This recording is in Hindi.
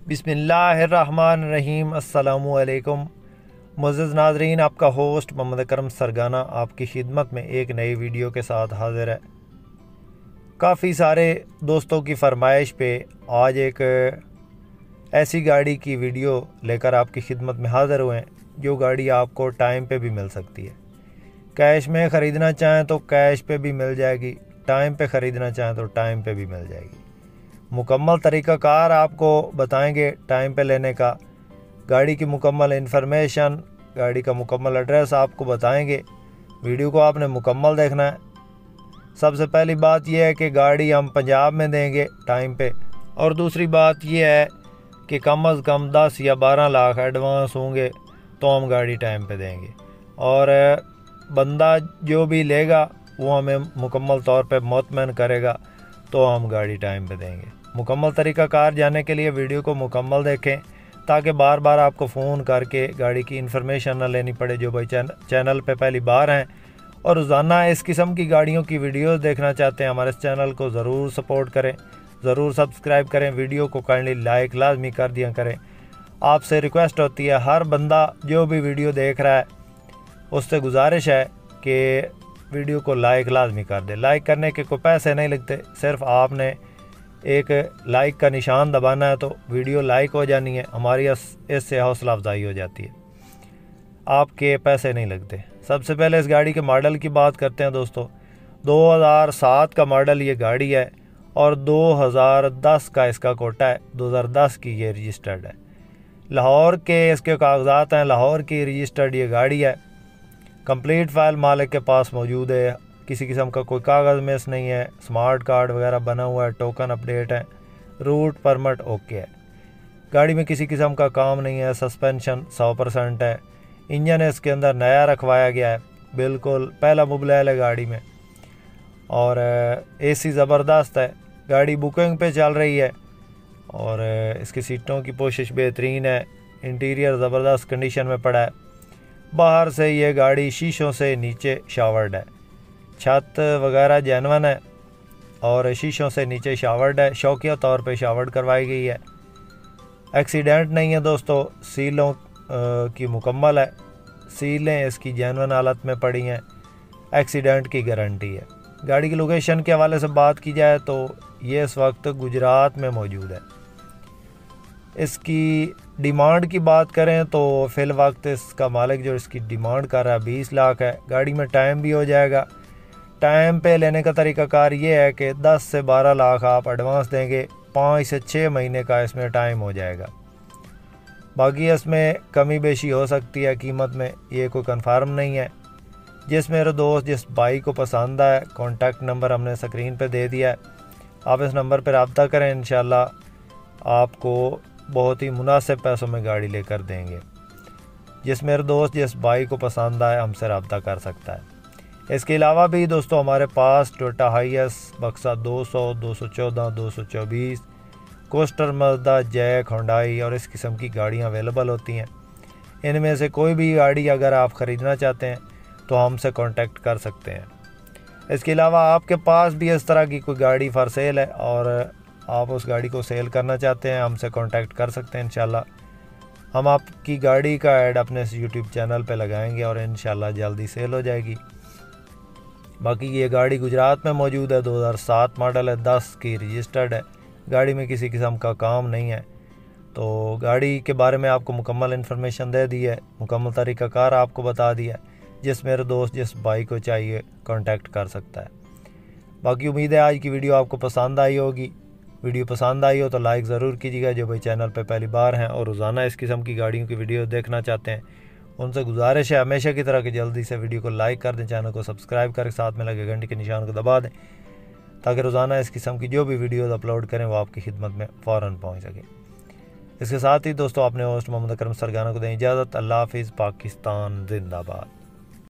बिस्मिल्लाहिर्रहमानिर्रहीम। अस्सलामुअलैकुम मुअज़्ज़ज़ नाज़रीन, आपका होस्ट मोहम्मद अकरम सरगाना आपकी खिदमत में एक नई वीडियो के साथ हाज़िर है। काफ़ी सारे दोस्तों की फरमाइश पे आज एक ऐसी गाड़ी की वीडियो लेकर आपकी खिदमत में हाज़िर हुए हैं जो गाड़ी आपको टाइम पे भी मिल सकती है। कैश में ख़रीदना चाहें तो कैश पे भी मिल जाएगी, टाइम पे ख़रीदना चाहें तो टाइम पे भी मिल जाएगी। मुकम्मल तरीक़ाकार आपको बताएंगे टाइम पे लेने का, गाड़ी की मुकम्मल इन्फॉर्मेशन, गाड़ी का मुकम्मल एड्रेस आपको बताएंगे। वीडियो को आपने मुकम्मल देखना है। सबसे पहली बात यह है कि गाड़ी हम पंजाब में देंगे टाइम पे, और दूसरी बात यह है कि कम अज़ कम 10 या 12 लाख एडवांस होंगे तो हम गाड़ी टाइम पे देंगे, और बंदा जो भी लेगा वो हमें मुकम्मल तौर पे मुतमईन करेगा तो हम गाड़ी टाइम पे देंगे। मुकम्मल तरीक़ाकार जानने के लिए वीडियो को मुकम्मल देखें ताकि बार बार आपको फ़ोन करके गाड़ी की इन्फॉर्मेशन ना लेनी पड़े। जो भाई चैनल पे पहली बार हैं और रोज़ाना इस किस्म की गाड़ियों की वीडियोस देखना चाहते हैं, हमारे इस चैनल को ज़रूर सपोर्ट करें, ज़रूर सब्सक्राइब करें, वीडियो को काइंडली लाइक लाजमी कर दिया करें। आपसे रिक्वेस्ट होती है, हर बंदा जो भी वीडियो देख रहा है उससे गुजारिश है कि वीडियो को लाइक लाजमी कर दे। लाइक करने के कोई पैसे नहीं लगते, सिर्फ आपने एक लाइक का निशान दबाना है तो वीडियो लाइक हो जानी है, हमारी इससे हौसला अफजाई हो जाती है, आपके पैसे नहीं लगते। सबसे पहले इस गाड़ी के मॉडल की बात करते हैं दोस्तों। 2007 का मॉडल ये गाड़ी है और 2010 का इसका कोटा है। 2010 की ये रजिस्टर्ड है, लाहौर के इसके कागजात हैं, लाहौर की रजिस्टर्ड ये गाड़ी है। कंप्लीट फ़ाइल मालिक के पास मौजूद है, किसी किस्म का कोई कागज़ मिस नहीं है, स्मार्ट कार्ड वगैरह बना हुआ है, टोकन अपडेट है, रूट परमिट ओके है। गाड़ी में किसी किस्म का काम नहीं है, सस्पेंशन 100% है। इंजन इसके अंदर नया रखवाया गया है, बिल्कुल पहला मुबलैल है गाड़ी में, और एसी ज़बरदस्त है। गाड़ी बुकिंग पे चल रही है और इसकी सीटों की पोशिश बेहतरीन है। इंटीरियर ज़बरदस्त कंडीशन में पड़ा है। बाहर से ये गाड़ी शीशों से नीचे शावर्ड है, छत वगैरह जेनवन है और शीशों से नीचे शावर्ड है, शौकिया तौर पे शावर्ड करवाई गई है। एक्सीडेंट नहीं है दोस्तों, सीलों की मुकम्मल है, सीलें इसकी जेनवन हालत में पड़ी हैं, एक्सीडेंट की गारंटी है। गाड़ी की लोकेशन के हवाले से बात की जाए तो ये इस वक्त गुजरात में मौजूद है। इसकी डिमांड की बात करें तो फ़िल वक्त इसका मालिक जो इसकी डिमांड कर रहा है 20 लाख है। गाड़ी में टाइम भी हो जाएगा। टाइम पे लेने का तरीक़ाकार ये है कि 10 से 12 लाख आप एडवांस देंगे, 5 से 6 महीने का इसमें टाइम हो जाएगा। बाकी इसमें कमी बेशी हो सकती है कीमत में, ये कोई कंफर्म नहीं है। जिस मेरे दोस्त जिस बाइक को पसंद आए, कॉन्टैक्ट नंबर हमने स्क्रीन पे दे दिया है, आप इस नंबर पर रब्ता करें, इंशाल्लाह आपको बहुत ही मुनासिब पैसों में गाड़ी लेकर देंगे। जिस मेरे दोस्त जिस बाइक को पसंद आए हमसे रब्ता कर सकता है। इसके अलावा भी दोस्तों हमारे पास टोयोटा हाइएस, बक्सा 200, 214, 224, कोस्टर, मज़दा, जैक, होंडाई और इस किस्म की गाड़ियाँ अवेलेबल होती हैं। इनमें से कोई भी गाड़ी अगर आप ख़रीदना चाहते हैं तो हमसे कांटेक्ट कर सकते हैं। इसके अलावा आपके पास भी इस तरह की कोई गाड़ी फॉर सेल है और आप उस गाड़ी को सेल करना चाहते हैं, हमसे कांटेक्ट कर सकते हैं। इंशाल्लाह हम आपकी गाड़ी का ऐड अपने इस यूट्यूब चैनल पे लगाएंगे और इंशाल्लाह जल्दी सेल हो जाएगी। बाकी ये गाड़ी गुजरात में मौजूद है, 2007 मॉडल है, 10 की रजिस्टर्ड है। गाड़ी में किसी किस्म का काम नहीं है। तो गाड़ी के बारे में आपको मुकम्मल इन्फॉर्मेशन दे दी है, मुकम्मल तरीक़ाकार आपको बता दिया है। जिस मेरे दोस्त जिस बाइक को चाहिए कांटेक्ट कर सकता है। बाकी उम्मीद है आज की वीडियो आपको पसंद आई होगी। वीडियो पसंद आई हो तो लाइक ज़रूर कीजिएगा। जो भाई चैनल पे पहली बार हैं और रोज़ाना इस किस्म की गाड़ियों की वीडियो देखना चाहते हैं, उनसे गुजारिश है हमेशा की तरह कि जल्दी से वीडियो को लाइक कर दें, चैनल को सब्सक्राइब करके साथ में लगे घंटे के निशान को दबा दें ताकि रोज़ाना इस किस्म की जो भी वीडियोज़ अपलोड करें वो आपकी खिदमत में फ़ौरन पहुँच सके। इसके साथ ही दोस्तों अपने होस्ट मोहम्मद अकरम सरगाना को दें इजाज़त। अल्लाह हाफ़िज़। पाकिस्तान जिंदाबाद।